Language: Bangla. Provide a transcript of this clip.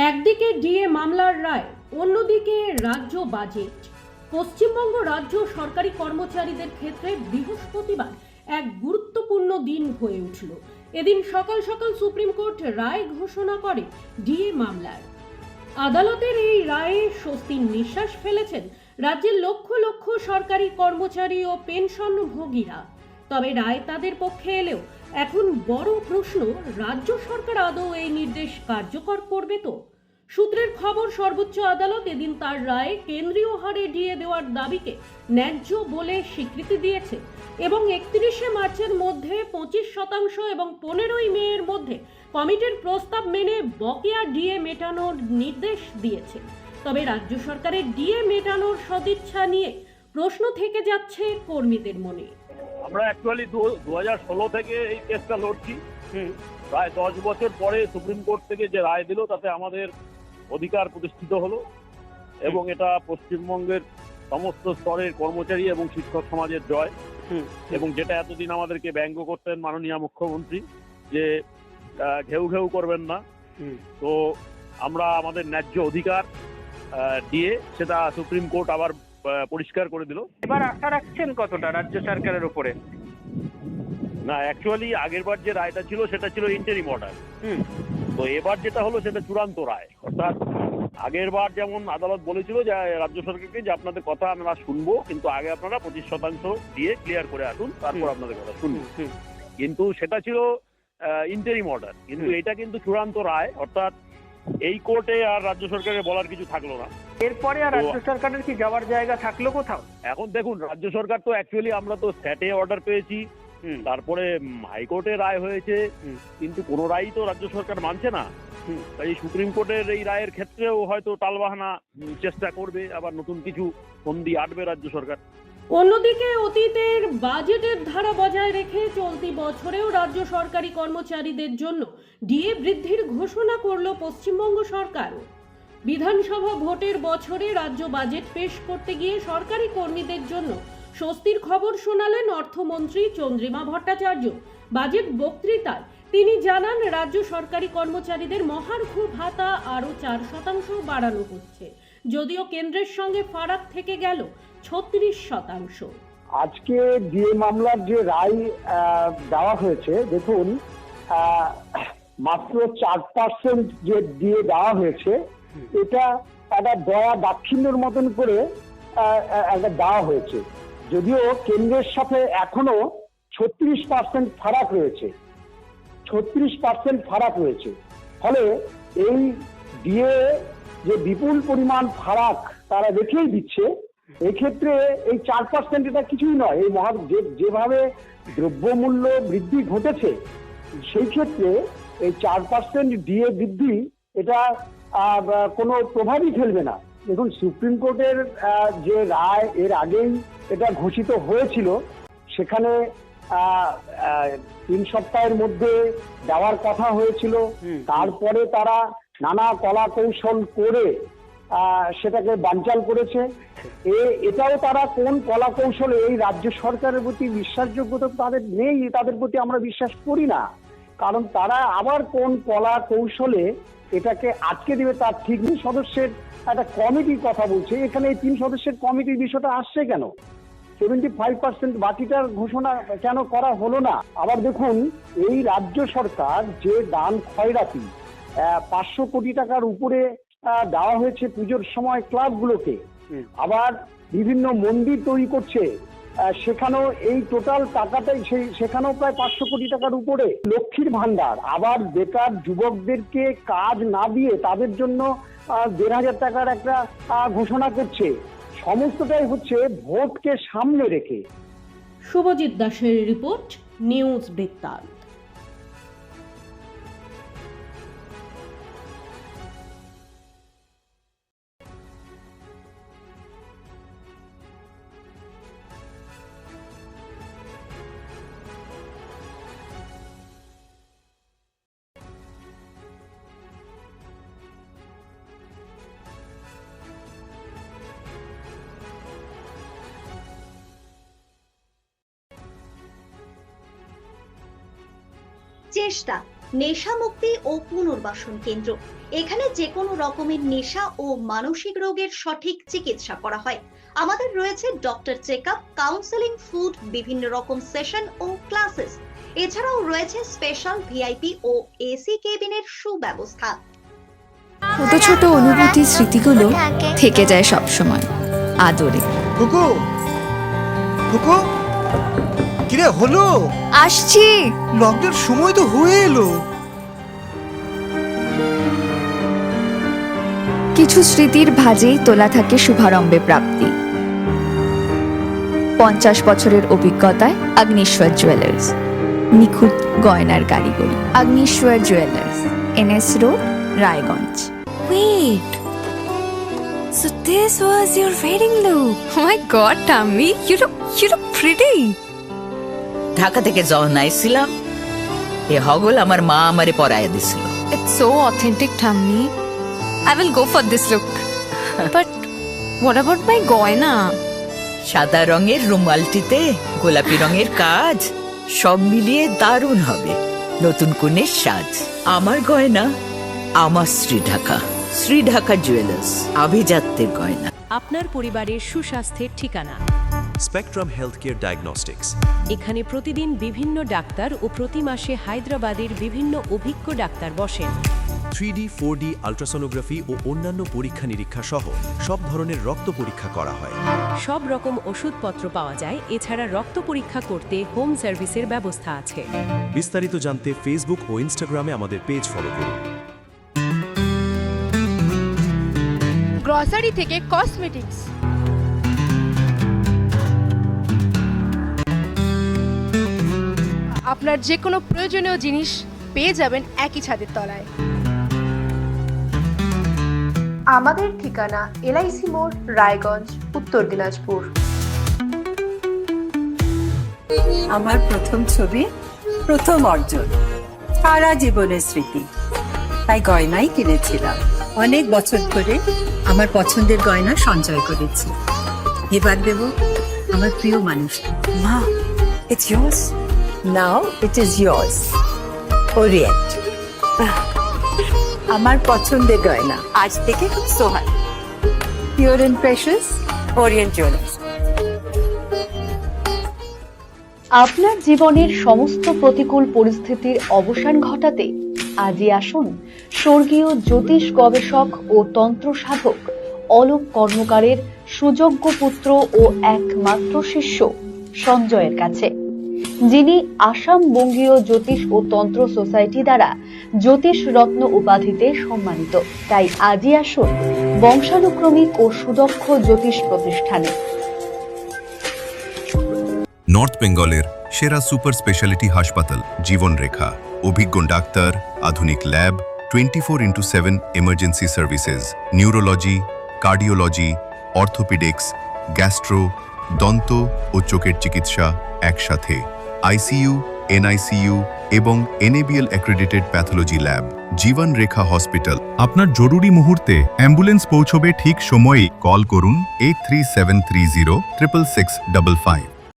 একদিকে ডিএ মামলার রায়, অন্যদিকে রাজ্য বাজেট। পশ্চিমবঙ্গ রাজ্য সরকারি কর্মচারীদের ক্ষেত্রে বৃহস্পতিবার এক গুরুত্বপূর্ণ দিন হয়ে উঠল। এদিন সকাল সকাল সুপ্রিম কোর্ট রায় ঘোষণা করে ডিএ মামলার। আদালতের এই রায়ে স্বস্তির নিঃশ্বাস ফেলেছেন রাজ্যের লক্ষ লক্ষ সরকারি কর্মচারী ও পেনশনভোগীরা। তবে রায় তাদের পক্ষে এলেও এখন বড় প্রশ্ন, রাজ্য সরকার আদৌ এই নির্দেশ কার্যকর করবে তো? সূত্রের খবর, সর্বোচ্চ আদালত এদিন তার রায়ে কেন্দ্রীয় হারে ডিএ দেওয়ার দাবিকে ন্যায্য বলে স্বীকৃতি দিয়েছে এবং 31শে মার্চের মধ্যে 25% এবং 15ই মের মধ্যে কমিটির প্রস্তাব মেনে বকেয়া ডিএ মেটানোর নির্দেশ দিয়েছে। তবে রাজ্য সরকারের ডিএ মেটানোর সদিচ্ছা নিয়ে প্রশ্ন থেকে যাচ্ছে কর্মীদের মনে। আমরা অ্যাকচুয়ালি 2016 থেকে এই কেসটা লড়ছি। প্রায় 10 বছর পরে সুপ্রিম কোর্ট থেকে যে রায় দিল তাতে আমাদের অধিকার প্রতিষ্ঠিত হলো এবং এটা পশ্চিমবঙ্গের সমস্ত স্তরের কর্মচারী এবং শিক্ষক সমাজের জয়। এবং যেটা এতদিন আমাদেরকে ব্যঙ্গ করতেন মাননীয় মুখ্যমন্ত্রী যে ঘেউ ঘেউ করবেন না, তো আমরা আমাদের ন্যায্য অধিকার দিয়ে সেটা সুপ্রিম কোর্ট আবার পরিষ্কার করে দিল। এবার আশা রাখছেন কতটা রাজ্য সরকারের উপরে? না, অ্যাকচুয়ালি আগেরবার যে রায়টা ছিল সেটা ছিল ইন্টারিম অর্ডার। তো এবার যেটা হলো সেটা চূড়ান্ত রায়। অর্থাৎ আগেরবার যেমন আদালত বলেছিল যে রাজ্য সরকারকে যে আপনাদের কথা আমরা শুনবো, কিন্তু আগে আপনারা 25% দিয়ে ক্লিয়ার করে আসুন, তারপর আপনাদের কথা শুনবো। কিন্তু সেটা ছিল ইন্টারিম অর্ডার, কিন্তু এটা কিন্তু চূড়ান্ত রায়। অর্থাৎ এই কোর্টে আর রাজ্য সরকারের বলার কিছু থাকলো না। এরপরে আর রাজ্য সরকারের কি যাওয়ার জায়গা থাকলো কোথাও? এখন দেখুন, রাজ্য সরকার তো অ্যাকচুয়ালি আমরা তো স্ট্যাটে অর্ডার পেয়েছি, তারপরে হাইকোর্টে রায় হয়েছে, কিন্তু কোনো রায়ই তো রাজ্য সরকার মানছে না। তাই সুপ্রিম কোর্টের এই রায়ের ক্ষেত্রেও হয়তো টালবাহানা চেষ্টা করবে, আবার নতুন কিছু ফন্দি আটবে রাজ্য সরকার। অন্যদিকে অতীতের বাজেটের ধারা বজায় রেখে চলতি বছরেও রাজ্য সরকারি কর্মচারীদের জন্য ডিএ বৃদ্ধির ঘোষণা করল পশ্চিমবঙ্গ সরকার। বিধানসভা ভোটের বছরে রাজ্য বাজেট পেশ করতে গিয়ে সরকারি কর্মীদের জন্য স্বস্তির খবর শোনালেন অর্থমন্ত্রী চন্দ্রিমা ভট্টাচার্য। বাজেট বক্তৃতায় তিনি জানান, রাজ্য সরকারি কর্মচারীদের মহার্ঘ ভাতা আরও 4% বাড়ানো হচ্ছে, যদিও কেন্দ্রের সঙ্গে ফারাক থেকে গেল 36%। আজকে ডিএ মামলার যে রায় দেওয়া হয়েছে, দেখুন মাত্র 4% যে ডিএ দেওয়া হয়েছে, এটা একটা দয়া দাক্ষিণ্যের মতন করে একটা দেওয়া হয়েছে। যদিও কেন্দ্রের সাথে এখনো 36% ফারাক রয়েছে, 36% ফারাক রয়েছে। ফলে এই ডিএ যে বিপুল পরিমাণ ফারাক তারা রেখেই দিচ্ছে, এক্ষেত্রে এই 4% এটা কিছুই নয়। এই যেভাবে দ্রব্যমূল্য বৃদ্ধি ঘটেছে, সেই ক্ষেত্রে এই 4% ডিএ বৃদ্ধি এটা কোনো প্রভাবই ফেলবে না। দেখুন, সুপ্রিম কোর্টের যে রায় এর আগেই এটা ঘোষিত হয়েছিল, সেখানে 3 সপ্তাহের মধ্যে দেওয়ার কথা হয়েছিল। তারপরে তারা নানা কলা কৌশল করে সেটাকে বানচাল করেছে। এটাও তারা কোন কলা কৌশলে, এই রাজ্য সরকারের প্রতি বিশ্বাসযোগ্যতা তাদের নেই, তাদের প্রতি আমরা বিশ্বাস করি না। কারণ তারা আবার কোন কলা কৌশলে এটাকে আটকে দেবে তার ঠিক নেই। সদস্যের একটা কমিটির কথা বলছে, এখানে এই 3 সদস্যের কমিটির বিষয়টা আসছে কেন? 75% বাকিটার ঘোষণা কেন করা হলো না? আবার দেখুন, এই রাজ্য সরকার যে দান খয়রাতি 500 কোটি টাকার উপরে দেওয়া হয়েছে পুজোর সময় ক্লাবগুলোকে, আবার বিভিন্ন মন্দির তৈরি করছে, সেখানেও এই টোটাল টাকাটাই সেখানেও প্রায় 500 কোটি টাকার উপরে। লক্ষ্মীর ভান্ডার, আবার বেকার যুবকদেরকে কাজ না দিয়ে তাদের জন্য 1,500 টাকার একটা ঘোষণা করছে। সমস্তটাই হচ্ছে ভোটকে সামনে রেখে। শুভজিৎ দাসের রিপোর্ট, নিউজ বৃত্তান্ত। চেষ্টা নেশা মুক্তি ও পুনর্বাসন কেন্দ্র। এখানে যে কোনো রকমের নেশা ও মানসিক রোগের সঠিক চিকিৎসা করা হয়। আমাদের রয়েছে ডক্টর চেকআপ, কাউন্সেলিং, ফুড, বিভিন্ন রকম সেশন ও ক্লাসেস। এছাড়াও রয়েছে স্পেশাল ভিআইপি ও এসি কেবিনের সুব্যবস্থা। ছোট ছোট অনুভূতি, স্মৃতিগুলো থেকে যায় সব সময় আদরে। কুকু কুকু কিরে হলো? আসছি। লকডাউন সময় তো হয়ে এলো। কিছু স্মৃতির ভাজেই তোলা থাকে শুভারম্ভে প্রাপ্তি। 50 বছরের অভিজ্ঞতায় অগ্নিশ্বর জুয়েলার্স, নিখুঁত গয়নার কারিগরি। Agnishwar jewellers, NS road, Raiganj. Wait. So this was your wedding look. Oh my god, Tammy, you look pretty. Dhaka থেকে যখন আইছিলাম এ হগল আমার মা আমারে পরাইয়া দিছিল। It's so authentic, Tammy. I will go for this look. But what about my goina? সাদা রঙের রুমালটিতে গোলাপি রঙের কাজ, সব মিলিয়ে দারুণ হবে নতুন কনের সাজ। আমার গয়না আমার শ্রী ঢাকা জুয়েলার্স, আভিজাত্যের গয়না। আপনার পরিবারের সুস্বাস্থ্যের ঠিকানা স্পেকট্রাম হেলথকেয়ার ডায়াগনস্টিক্স। এখানে প্রতিদিন বিভিন্ন ডাক্তার ও প্রতি মাসে হায়দ্রাবাদের বিভিন্ন অভিজ্ঞ ডাক্তার বসেন। 3D, 4D আল্ট্রাসোনোগ্রাফি ও অন্যান্য পরীক্ষা নিরীক্ষা সহ সব ধরনের রক্ত পরীক্ষা করা হয়। সব রকম ওষুধপত্র পাওয়া যায়। এছাড়া রক্ত পরীক্ষা করতে হোম সার্ভিসের ব্যবস্থা আছে। বিস্তারিত জানতে ফেসবুক ও ইনস্টাগ্রামে আমাদের পেজ ফলো করুন। গ্রসারি থেকে কসমেটিক্স, আপনার যে কোনো প্রয়োজনীয় জিনিস পেয়ে যাবেন একই ছাদের তলায়। আমাদের ঠিকানা LIC মোড়, রায়গঞ্জ, উত্তর দিনাজপুর। আমার প্রথম ছবি, প্রথম অর্জন, সারা জীবনের স্মৃতি, তাই গয়নাই কিনেছিলাম। অনেক বছর ধরে আমার পছন্দের গয়না সঞ্চয় করেছি। এবার দেব আমার প্রিয় মানুষকে। মা, it's yours. Now it is yours. Orient. আমার পছন্দের গয়না আজ থেকে সোহাগ। Pure and precious, Orient Jewelers. আপনার জীবনের সমস্ত প্রতিকূল পরিস্থিতির অবসান ঘটাতে আজই আসুন স্বর্গীয় জ্যোতিষ গবেষক ও তন্ত্র সাধক অলোক কর্মকারের সুযোগ্য পুত্র ও একমাত্র শিষ্য সঞ্জয়ের কাছে, যিনি আসাম বঙ্গীয় জ্যোতিষ ও তন্ত্র সোসাইটি দ্বারা জ্যোতিষ রত্ন উপাধিতে সম্মানিত। তাই আজই আসুন বংশানুক্রমিক ও সুদক্ষ জ্যোতিষ প্রতিষ্ঠানে। নর্থ বেঙ্গলের সেরা সুপার স্পেশালিটি হাসপাতাল জীবনরেখা, অভিজ্ঞ ডাক্তার, আধুনিক lab, 24/7 emergency services, neurology, cardiology, orthopaedics, gastro, দন্ত ও চোখের চিকিৎসা একসাথে, ICU, NICU এবং NABL accredited pathology lab. জীবনরেখা hospital. আপনার জরুরি মুহূর্তে অ্যাম্বুলেন্স পৌঁছবে ঠিক সময়েই। কল করুন 83730 66655।